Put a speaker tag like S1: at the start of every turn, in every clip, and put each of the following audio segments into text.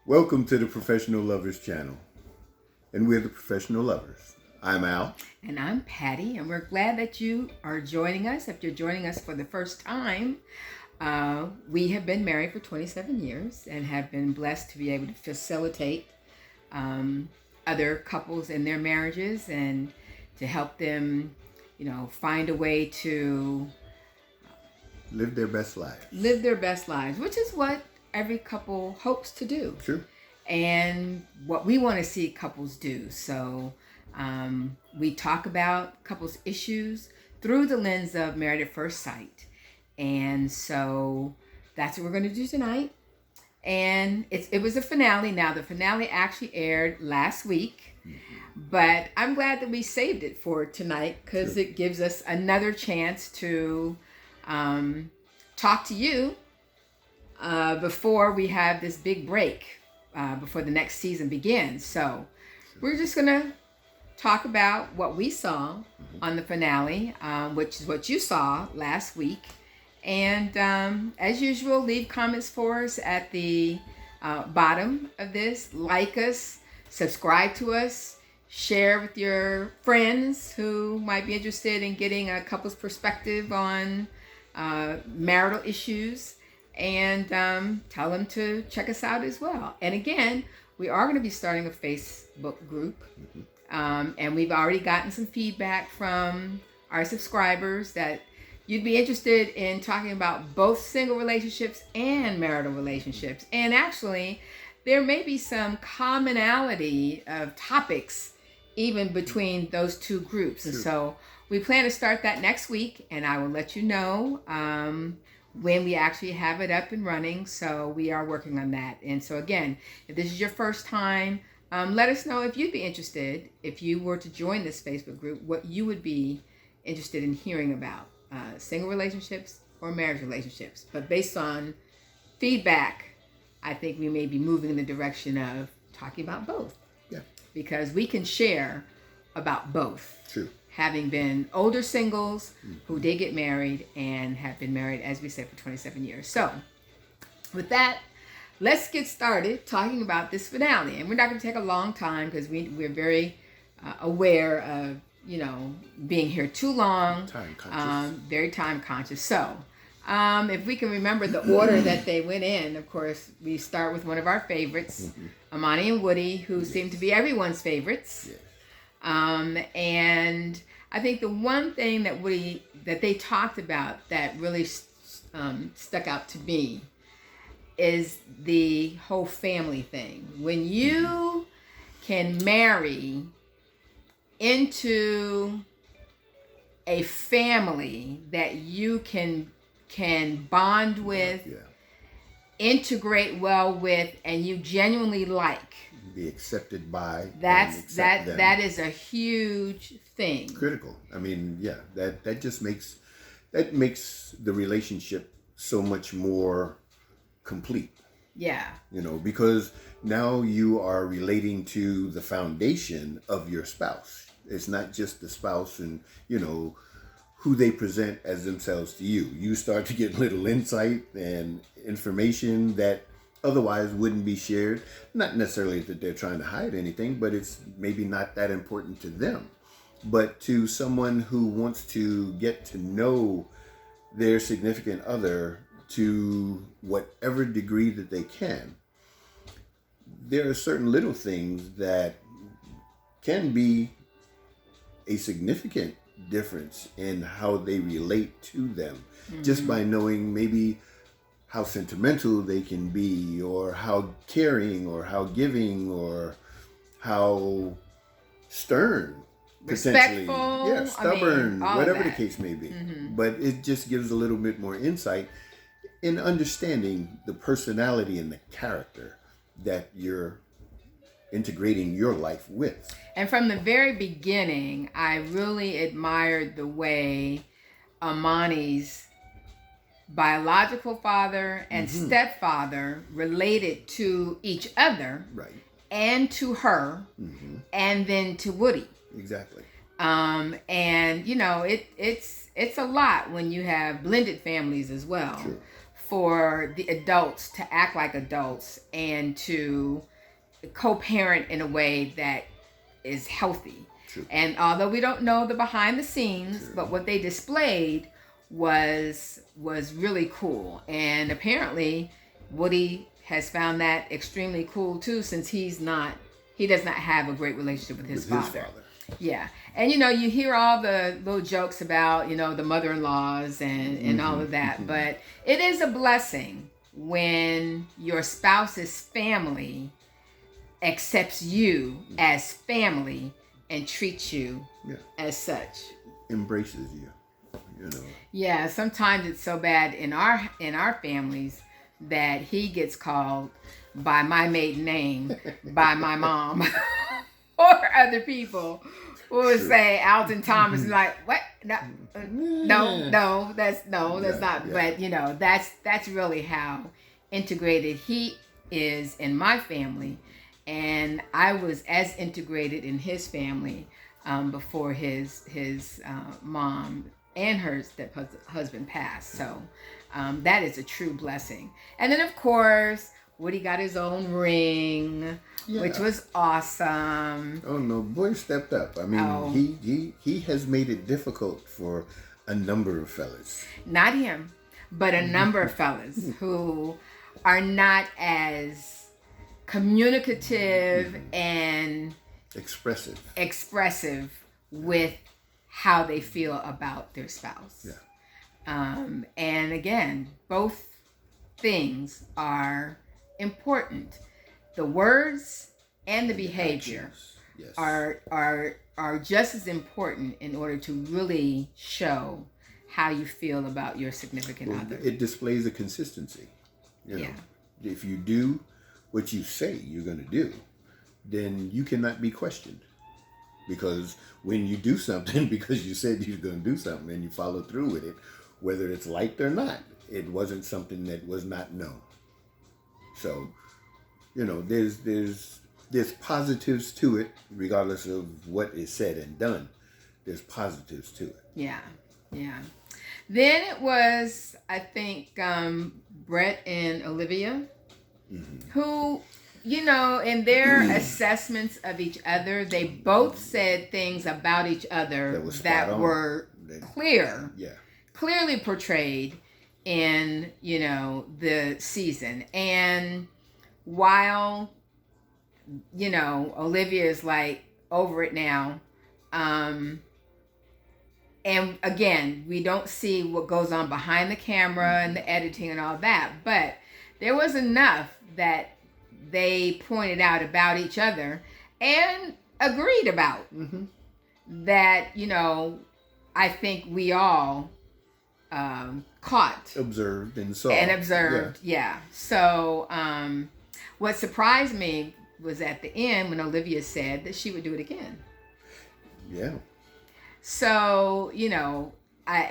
S1: Welcome to the Professional Lovers channel. And we're the Professional Lovers. I'm Al.
S2: And I'm Patti, and we're glad that you are joining us. If you're joining us for the first time, we have been married for 27 years and have been blessed to be able to facilitate other couples in their marriages and to help them, find a way to
S1: Live their best lives.
S2: Live their best lives, which is what every couple hopes to do.
S1: True.
S2: And what we want to see couples do. So we talk about couples issues through the lens of Married at First Sight. And so that's what we're going to do tonight. And it was a finale. Now, the finale actually aired last week. But I'm glad that we saved it for tonight because it gives us another chance to talk to you before we have this big break, before the next season begins. So we're just going to talk about what we saw on the finale, which is what you saw last week. And as usual, leave comments for us at the bottom of this. Like us, subscribe to us, share with your friends who might be interested in getting a couple's perspective on marital issues. And tell them to check us out as well. And again, we are going to be starting a Facebook group. And we've already gotten some feedback from our subscribers that you'd be interested in talking about both single relationships and marital relationships. And actually, there may be some commonality of topics even between those two groups. And so we plan to start that next week. And I will let you know when we actually have it up and running. So we are working on that. And so again, if this is your first time, let us know if you'd be interested, if you were to join this Facebook group, what you would be interested in hearing about, single relationships or marriage relationships. But based on feedback, I think we may be moving in the direction of talking about both.
S1: Yeah.
S2: Because we can share about both.
S1: True.
S2: Having been older singles who did get married and have been married, as we said, for 27 years. So with that, let's get started talking about this finale. And we're not going to take a long time because we're very aware of, being here too long.
S1: Time conscious.
S2: Very time conscious. So if we can remember the order that they went in, of course, we start with one of our favorites, Amani and Woody, who seem to be everyone's favorites.
S1: Yes.
S2: And I think the one thing that they talked about that really stuck out to me is the whole family thing. When you can marry into a family that you can bond with, integrate well with, and you genuinely like,
S1: be accepted by.
S2: That is a huge thing.
S1: Critical. I mean, that just makes the relationship so much more complete.
S2: Yeah.
S1: Because now you are relating to the foundation of your spouse. It's not just the spouse and, who they present as themselves to you. You start to get little insight and information that otherwise wouldn't be shared. Not necessarily that they're trying to hide anything, but it's maybe not that important to them. But to someone who wants to get to know their significant other to whatever degree that they can, there are certain little things that can be a significant difference in how they relate to them, just by knowing maybe how sentimental they can be, or how caring, or how giving, or how stern,
S2: respectful,
S1: potentially, stubborn, whatever the case may be. But it just gives a little bit more insight in understanding the personality and the character that you're integrating your life with.
S2: And from the very beginning, I really admired the way Amani's biological father and stepfather related to each other,
S1: right,
S2: and to her, and then to Woody.
S1: Exactly.
S2: And it's a lot when you have blended families as well.
S1: True.
S2: for the adults to act like adults and to co-parent in a way that is healthy.
S1: True.
S2: And although we don't know the behind the scenes,
S1: True.
S2: but what they displayed was really cool. And apparently Woody has found that extremely cool too, since he does not have a great relationship with his father. Yeah. And you hear all the little jokes about, the mother-in-laws and all of that, but it is a blessing when your spouse's family accepts you as family and treats you as such.
S1: Embraces you.
S2: Yeah, sometimes it's so bad in our families that he gets called by my maiden name by my mom or other people who would say Alton Thomas, like, what? No, that's not.
S1: Yeah.
S2: But that's really how integrated he is in my family, and I was as integrated in his family before his mom and her husband passed. So that is a true blessing. And then, of course, Woody got his own ring, which was awesome.
S1: Oh no, boy stepped up. I mean, he has made it difficult for a number of fellas.
S2: Not him, but a number of fellas who are not as communicative and expressive with how they feel about their spouse.
S1: Yeah.
S2: And again, both things are important. The words and the behavior are just as important in order to really show how you feel about your significant other.
S1: It displays a consistency. If you do what you say you're going to do, then you cannot be questioned. Because when you do something because you said you're going to do something and you follow through with it, whether it's liked or not, it wasn't something that was not known. So, there's positives to it, regardless of what is said and done. There's positives to it.
S2: Yeah. Then it was, I think, Brett and Olivia, who, in their assessments of each other, they both said things about each other that were clearly portrayed in, the season. And while, Olivia is like over it now, and again, we don't see what goes on behind the camera and the editing and all that, but there was enough that they pointed out about each other and agreed about that, I think we all
S1: observed and saw.
S2: Yeah. So what surprised me was at the end when Olivia said that she would do it again.
S1: Yeah.
S2: So,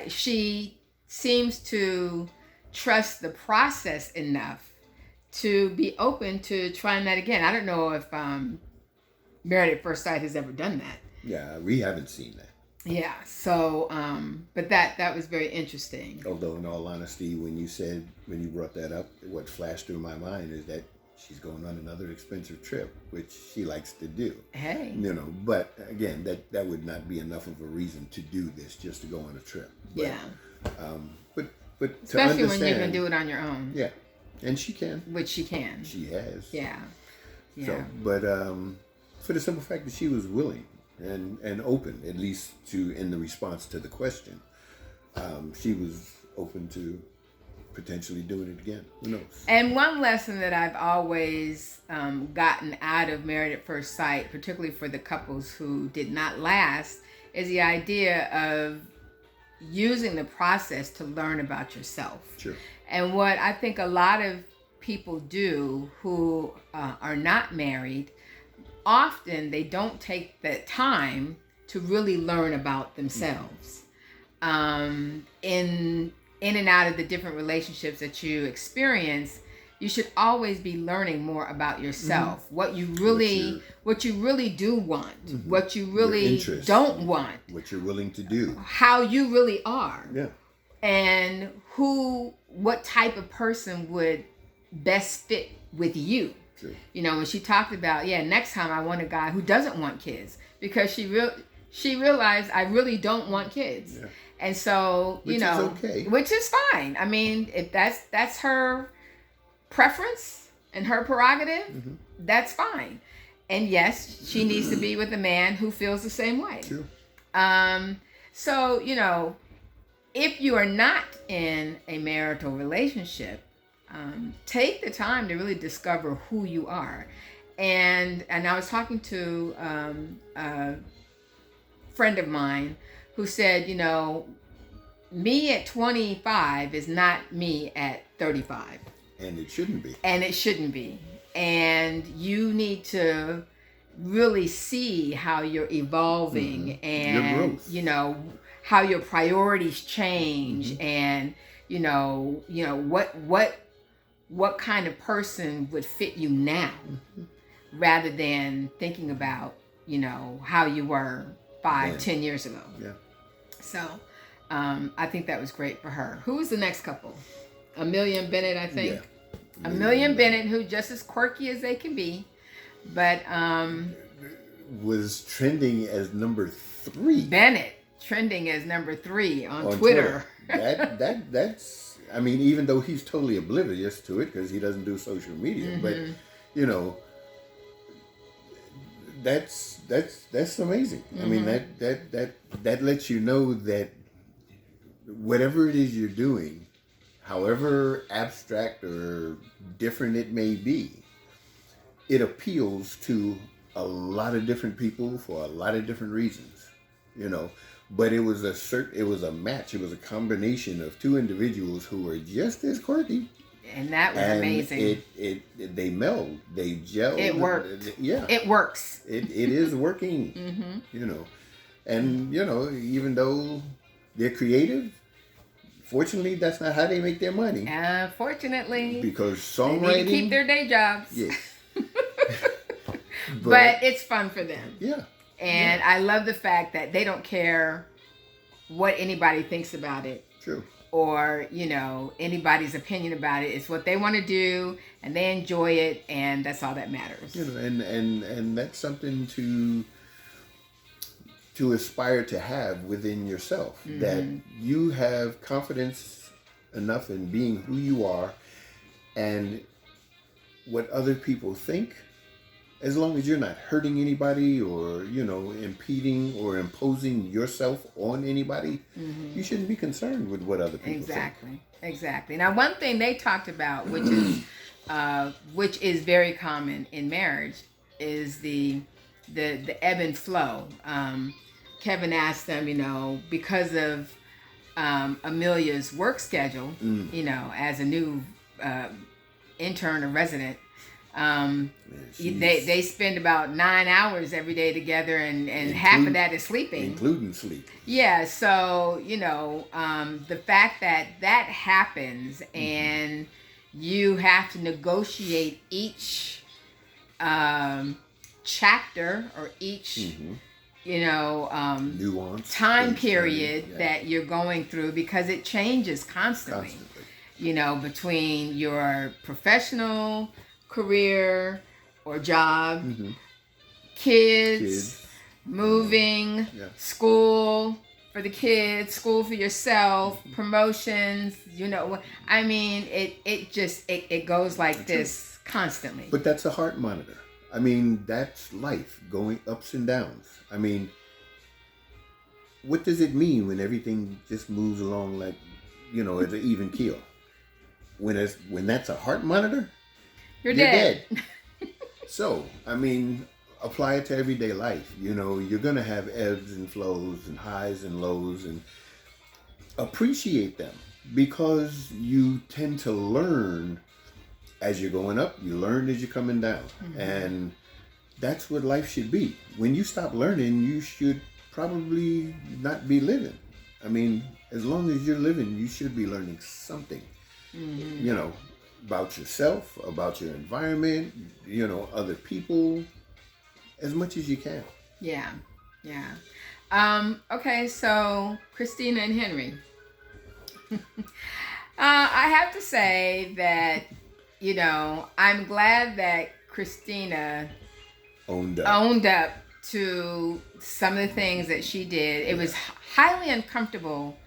S2: she seems to trust the process enough to be open to trying that again. I don't know if Married at First Sight has ever done that.
S1: Yeah, we haven't seen that.
S2: Yeah, so, but that was very interesting.
S1: Although, in all honesty, when you brought that up, what flashed through my mind is that she's going on another expensive trip, which she likes to do.
S2: Hey.
S1: But again, that would not be enough of a reason to do this, just to go on a trip. But,
S2: yeah.
S1: But
S2: especially when you can do it on your own.
S1: Yeah. And she can.
S2: Which she can.
S1: She has.
S2: Yeah.
S1: So, but for the simple fact that she was willing and open, at least in the response to the question, she was open to potentially doing it again. Who knows?
S2: And one lesson that I've always gotten out of Married at First Sight, particularly for the couples who did not last, is the idea of using the process to learn about yourself.
S1: Sure.
S2: And what I think a lot of people do who are not married, often they don't take the time to really learn about themselves. In and out of the different relationships that you experience, you should always be learning more about yourself, what you really do want, what you really don't want,
S1: what you're willing to do,
S2: how you really are,
S1: yeah,
S2: and what type of person would best fit with you.
S1: True.
S2: You know, when she talked about, next time I want a guy who doesn't want kids, because she realized I really don't want kids.
S1: Yeah.
S2: And so,
S1: Which is okay.
S2: Which is fine. I mean, if that's her preference and her prerogative, that's fine. And yes, she needs to be with a man who feels the same way.
S1: True.
S2: So, if you are not in a marital relationship, take the time to really discover who you are. And I was talking to a friend of mine who said, me at 25 is not me at 35.
S1: And it shouldn't be.
S2: And you need to really see how you're evolving and,
S1: your growth.
S2: How your priorities change and, what kind of person would fit you now rather than thinking about, how you were 10 years ago.
S1: Yeah.
S2: So I think that was great for her. Who was the next couple? Amelia and Bennett, I think. Yeah. Amelia and Bennett, who just as quirky as they can be, but
S1: was trending as number 3.
S2: Bennett trending as number 3 on Twitter.
S1: That's I mean, even though he's totally oblivious to it because he doesn't do social media, but that's amazing. I mean, that lets you know that whatever it is you're doing, however abstract or different it may be, it appeals to a lot of different people for a lot of different reasons, But it was a match. It was a combination of 2 individuals who were just as quirky.
S2: And that was amazing.
S1: They meld, they gel.
S2: It worked.
S1: Yeah,
S2: it works.
S1: It is working. And even though they're creative, fortunately, that's not how they make their money.
S2: Fortunately,
S1: because
S2: songwriting, they need to keep their day jobs.
S1: Yes,
S2: but it's fun for them.
S1: Yeah.
S2: And I love the fact that they don't care what anybody thinks about it.
S1: True.
S2: Or, anybody's opinion about it. It's what they want to do and they enjoy it, and that's all that matters.
S1: And that's something to aspire to have within yourself. That you have confidence enough in being who you are, and what other people think, as long as you're not hurting anybody or, impeding or imposing yourself on anybody, you shouldn't be concerned with what other people think.
S2: Exactly. Now, one thing they talked about, which is very common in marriage, is the ebb and flow. Kevin asked them, because of Amelia's work schedule, as a new intern or resident, they spend about 9 hours every day together, and half of that is sleeping,
S1: including sleep.
S2: Yeah, so the fact that happens, and you have to negotiate each chapter or each
S1: nuance
S2: time period that you're going through, because it changes constantly. Between your professional career or job, kids, moving, school for the kids, school for yourself, promotions, I mean, it goes like this constantly.
S1: But that's a heart monitor. I mean, that's life going ups and downs. I mean, what does it mean when everything just moves along like, at an even keel? When that's a heart monitor, you're dead. So, I mean, apply it to everyday life. You're going to have ebbs and flows and highs and lows, and appreciate them, because you tend to learn as you're going up. You learn as you're coming down. And that's what life should be. When you stop learning, you should probably not be living. I mean, as long as you're living, you should be learning something. About yourself, about your environment, other people, as much as you can.
S2: Yeah. Okay, so Christina and Henry. I have to say that, I'm glad that Christina owned up to some of the things that she did. It was highly uncomfortable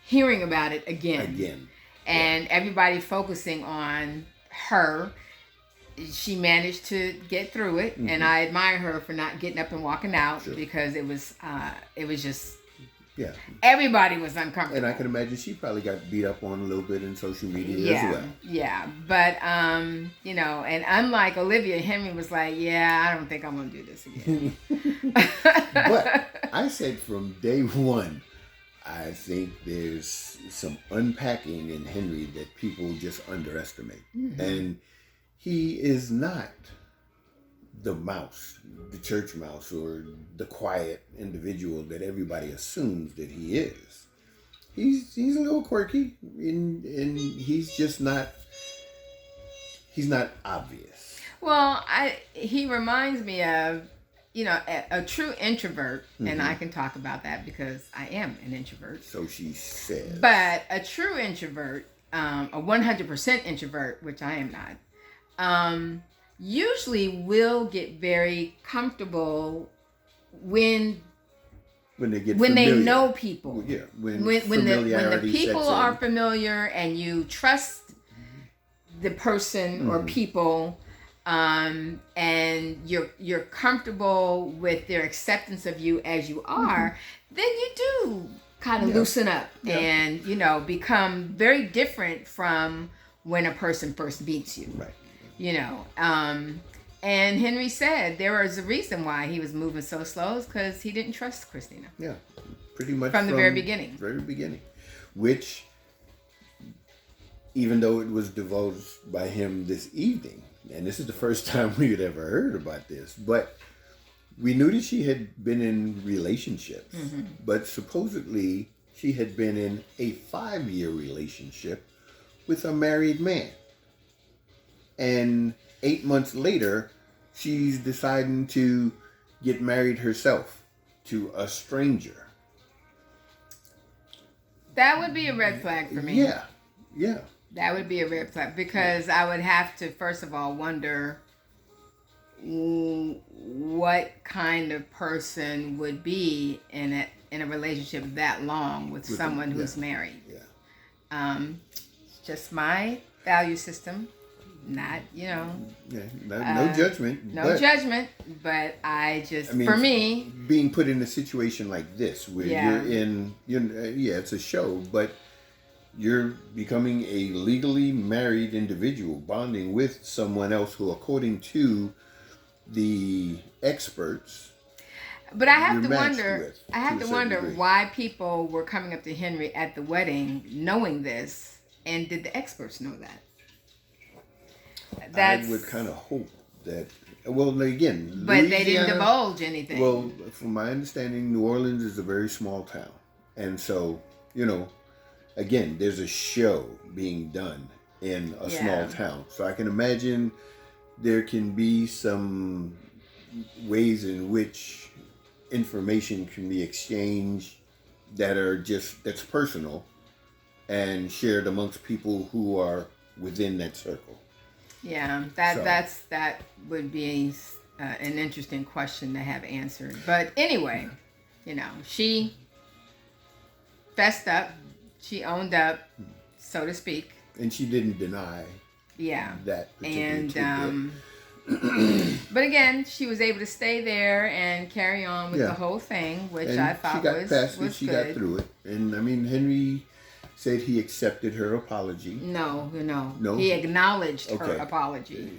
S2: hearing about it again. And everybody focusing on her. She managed to get through it, and I admire her for not getting up and walking out because it was just everybody was uncomfortable.
S1: And I can imagine she probably got beat up on a little bit in social media as well.
S2: Yeah, but and unlike Olivia, Henry was like, I don't think I'm gonna do this again.
S1: But I said from day one, I think there's some unpacking in Henry that people just underestimate. And he is not the mouse, the church mouse, or the quiet individual that everybody assumes that he is. He's a little quirky, and he's just not. He's not obvious.
S2: Well, he reminds me of a true introvert, and I can talk about that because I am an introvert.
S1: So she says.
S2: But a true introvert, a 100% introvert, which I am not. Usually will get very comfortable when they know people.
S1: Yeah, when
S2: the people are familiar and you trust the person or people, and you're comfortable with their acceptance of you as you are, then you do kind of loosen up and become very different from when a person first meets you.
S1: Right.
S2: And Henry said there was a reason why he was moving so slow, because he didn't trust Christina.
S1: Yeah, pretty much
S2: from the very beginning.
S1: Very beginning, which, even though it was divulged by him this evening, and this is the first time we had ever heard about this, but we knew that she had been in relationships, but supposedly she had been in a 5-year relationship with a married man. And 8 months later, she's deciding to get married herself to a stranger.
S2: That would be a red flag for me.
S1: Yeah.
S2: That would be a red flag, because I would have to, first of all, wonder what kind of person would be in a relationship that long with someone who's married.
S1: Yeah.
S2: It's just my value system. Not,
S1: no judgment.
S2: No judgment, but for me,
S1: being put in a situation like this where it's a show, but you're becoming a legally married individual, bonding with someone else who, according to the experts,
S2: but I have to wonder why people were coming up to Henry at the wedding knowing this, and did the experts know that?
S1: I would kind of hope that. Well, again,
S2: but they didn't divulge anything.
S1: Well, from my understanding, New Orleans is a very small town, and so again, there's a show being done in a small town. So I can imagine there can be some ways in which information can be exchanged that's personal and shared amongst people who are within that circle.
S2: Yeah, that would be an interesting question to have answered. But anyway, she fessed up, she owned up, so to speak,
S1: and she didn't deny. That particular
S2: but again, she was able to stay there and carry on with the whole thing, which I thought was
S1: she
S2: good.
S1: got through it, and I mean, Henry said he accepted her apology.
S2: No. He acknowledged her apology.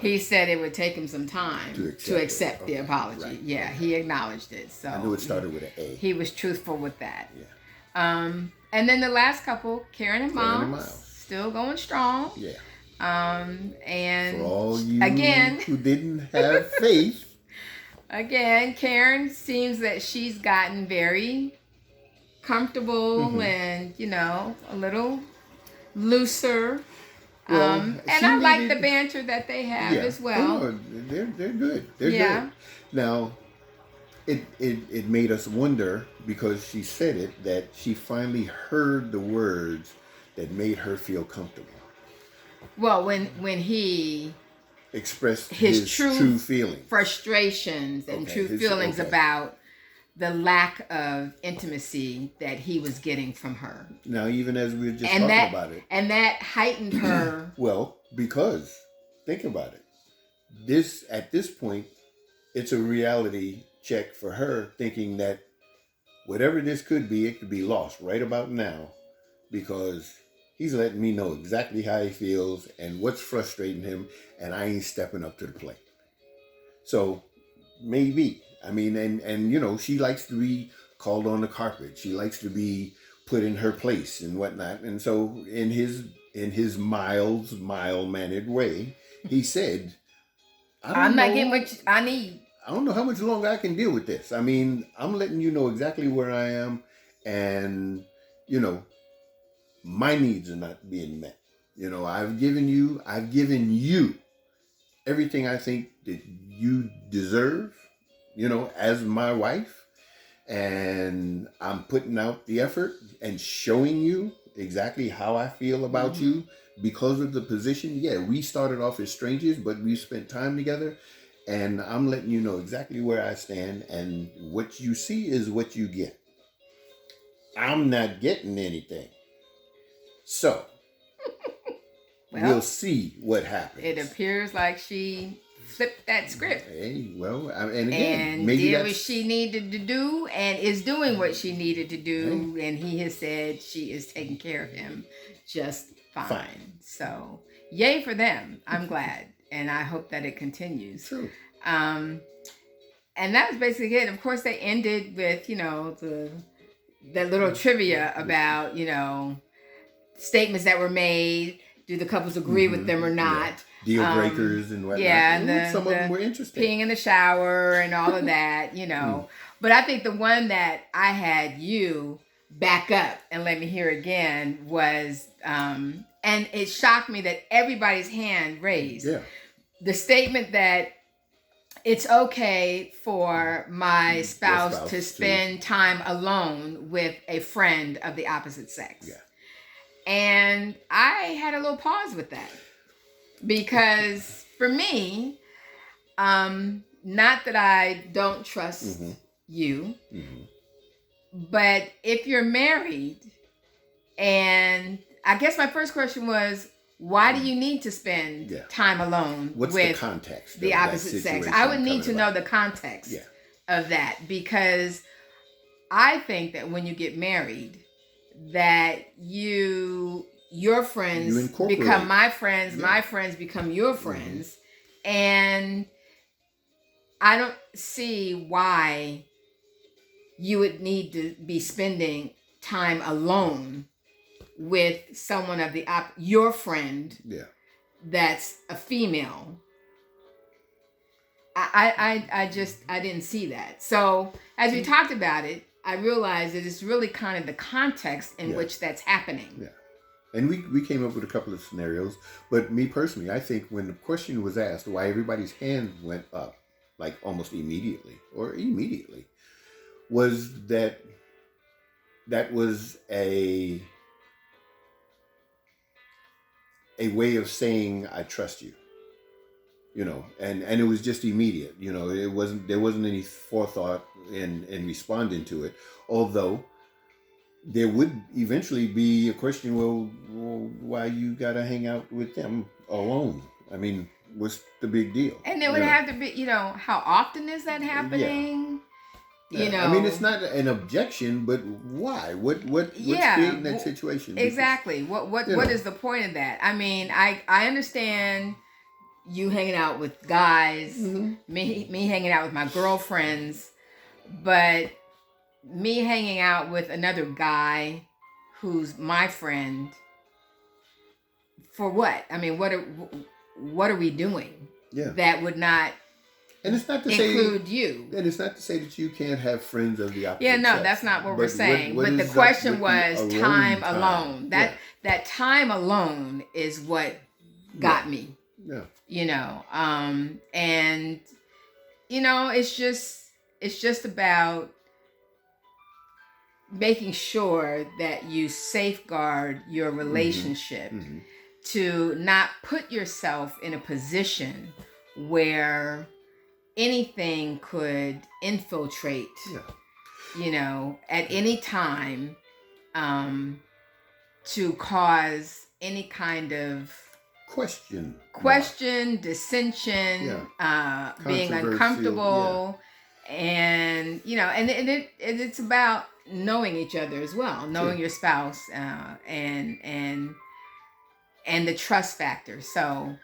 S2: He said it would take him some time to accept the apology. Right. Yeah, he acknowledged it. So
S1: I knew it started with an A.
S2: He was truthful with that. Yeah. And then the last couple, Karen and Miles, still going strong.
S1: Yeah.
S2: And
S1: for all you
S2: again
S1: who didn't have faith.
S2: Again, Karen seems that she's gotten very comfortable and a little looser, and I like the banter that they have as well.
S1: Oh, they're good. They're good. Now, it made us wonder, because she said it, that she finally heard the words that made her feel comfortable?
S2: Well, when he
S1: Expressed
S2: his
S1: true feelings.
S2: frustrations and true feelings about the lack of intimacy that he was getting from her.
S1: Now, even as we were just talking about it.
S2: And that heightened her.
S1: Well, because, think about it. At this point, it's a reality check for her, thinking that whatever this could be, it could be lost right about now, because he's letting me know exactly how he feels and what's frustrating him, and I ain't stepping up to the plate. So maybe, I mean, and you know, she likes to be called on the carpet. She likes to be put in her place and whatnot. And so in his mild-mannered way, he said,
S2: I'm not getting what I need.
S1: I don't know how much longer I can deal with this. I mean, I'm letting you know exactly where I am, and, you know, my needs are not being met. You know, I've given you everything I think that you deserve, you know, as my wife, and I'm putting out the effort and showing you exactly how I feel about you because of the position. Yeah, we started off as strangers, but we spent time together, and I'm letting you know exactly where I stand, and what you see is what you get. I'm not getting anything. So, we'll see what happens.
S2: It appears like she flipped that script.
S1: Hey, well, and again, maybe
S2: did what she needed to do and is doing what she needed to do. Hey. And he has said she is taking care of him just fine. So, yay for them. I'm glad. And I hope that it continues.
S1: True.
S2: And that was basically it. Of course, they ended with, you know, that little trivia about, you know, statements that were made. Do the couples agree with them or not?
S1: Yeah. Deal breakers and whatnot.
S2: Yeah, and
S1: some of them were interesting.
S2: Peeing in the shower and all of that, you know. But I think the one that I had you back up and let me hear again was, and it shocked me that everybody's hand raised.
S1: Yeah.
S2: The statement that it's okay for my spouse to spend time alone with a friend of the opposite sex.
S1: Yeah.
S2: And I had a little pause with that, because for me, not that I don't trust you, but if you're married, and I guess my first question was, why do you need to spend time alone with
S1: the context
S2: the opposite sex? I would need to know the context of that, because I think that when you get married, that your friends become my friends, my friends become your friends, and I don't see why you would need to be spending time alone with someone of your friend that's a female. I didn't see that. So as we talked about it, I realized that it's really kind of the context in which that's happening.
S1: Yeah. And we came up with a couple of scenarios. But me personally, I think when the question was asked why everybody's hand went up, like almost immediately, was that was a way of saying I trust you. You know, and it was just immediate. You know, there wasn't any forethought in responding to it. Although there would eventually be a question, well, why you gotta hang out with them alone? I mean, what's the big deal?
S2: And it would have to be, you know, how often is that happening?
S1: Yeah.
S2: You know,
S1: I mean, it's not an objection, but why? What's creating that situation?
S2: Exactly. What is the point of that? I mean, I understand you hanging out with guys, me hanging out with my girlfriends, but me hanging out with another guy who's my friend, for what? I mean, what are we doing that would not include you?
S1: And it's not to say that you can't have friends of the opposite sex.
S2: That's not what we're saying. But the question was time alone. That time alone is what got me.
S1: Yeah.
S2: You know, and you know, it's just about making sure that you safeguard your relationship, to not put yourself in a position where anything could infiltrate, at any time, to cause any kind of question, dissension, being uncomfortable, and it's about knowing each other as well, knowing your spouse, and the trust factor. So,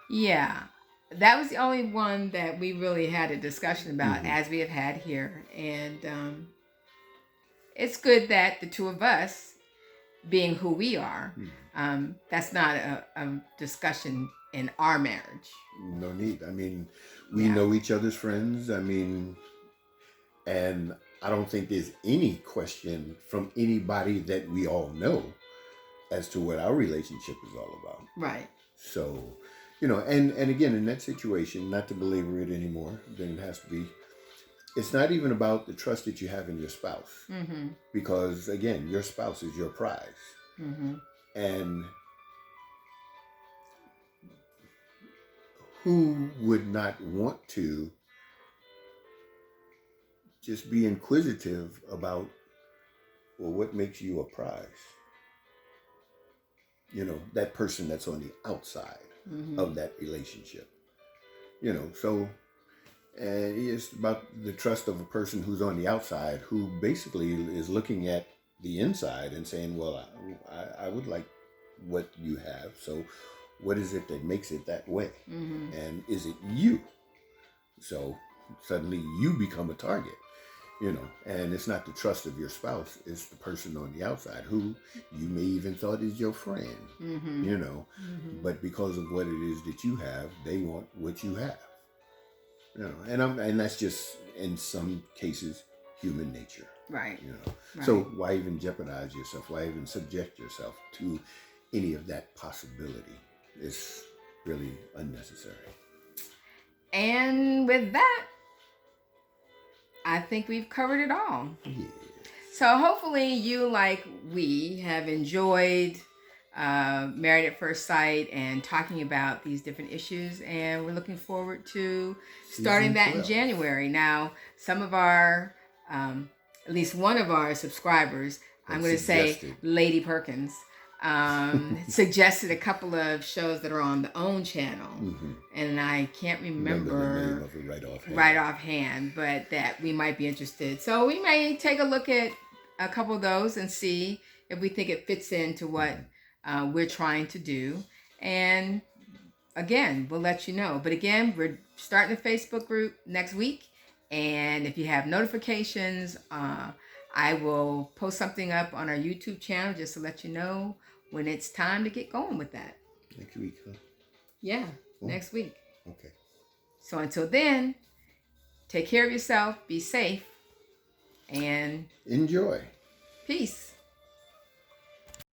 S2: yeah, that was the only one that we really had a discussion about, as we have had here, and it's good that the two of us, being who we are, that's not a discussion in our marriage.
S1: No need. I mean, we know each other's friends. I mean, and I don't think there's any question from anybody that we all know as to what our relationship is all about.
S2: Right.
S1: So, and again, in that situation, not to belabor it anymore than it has to be, it's not even about the trust that you have in your spouse. Because, again, your spouse is your prize. And who would not want to just be inquisitive about, well, what makes you a prize? That person that's on the outside of that relationship. So it's about the trust of a person who's on the outside, who basically is looking at the inside and saying, well, I would like what you have. So what is it that makes it that way? And is it you? So suddenly you become a target. And it's not the trust of your spouse, it's the person on the outside who you may even thought is your friend, but because of what it is that you have, they want what you have, and that's just, in some cases, human nature.
S2: Right. Right.
S1: So why even jeopardize yourself? Why even subject yourself to any of that possibility? It's really unnecessary.
S2: And with that, I think we've covered it all.
S1: Yeah.
S2: So hopefully you, like we, have enjoyed Married at First Sight and talking about these different issues. And we're looking forward to starting that in January. Now, some of our, at least one of our subscribers, I'm going to say Lady Perkins, suggested a couple of shows that are on the OWN channel, and I can't remember
S1: the name of it
S2: right offhand, but that we might be interested. So we may take a look at a couple of those and see if we think it fits into what we're trying to do. And again, we'll let you know. But again, we're starting a Facebook group next week, and if you have notifications, I will post something up on our YouTube channel just to let you know when it's time to get going with that.
S1: Next week, huh?
S2: Yeah, next week.
S1: Okay.
S2: So until then, take care of yourself, be safe, and
S1: enjoy.
S2: Peace.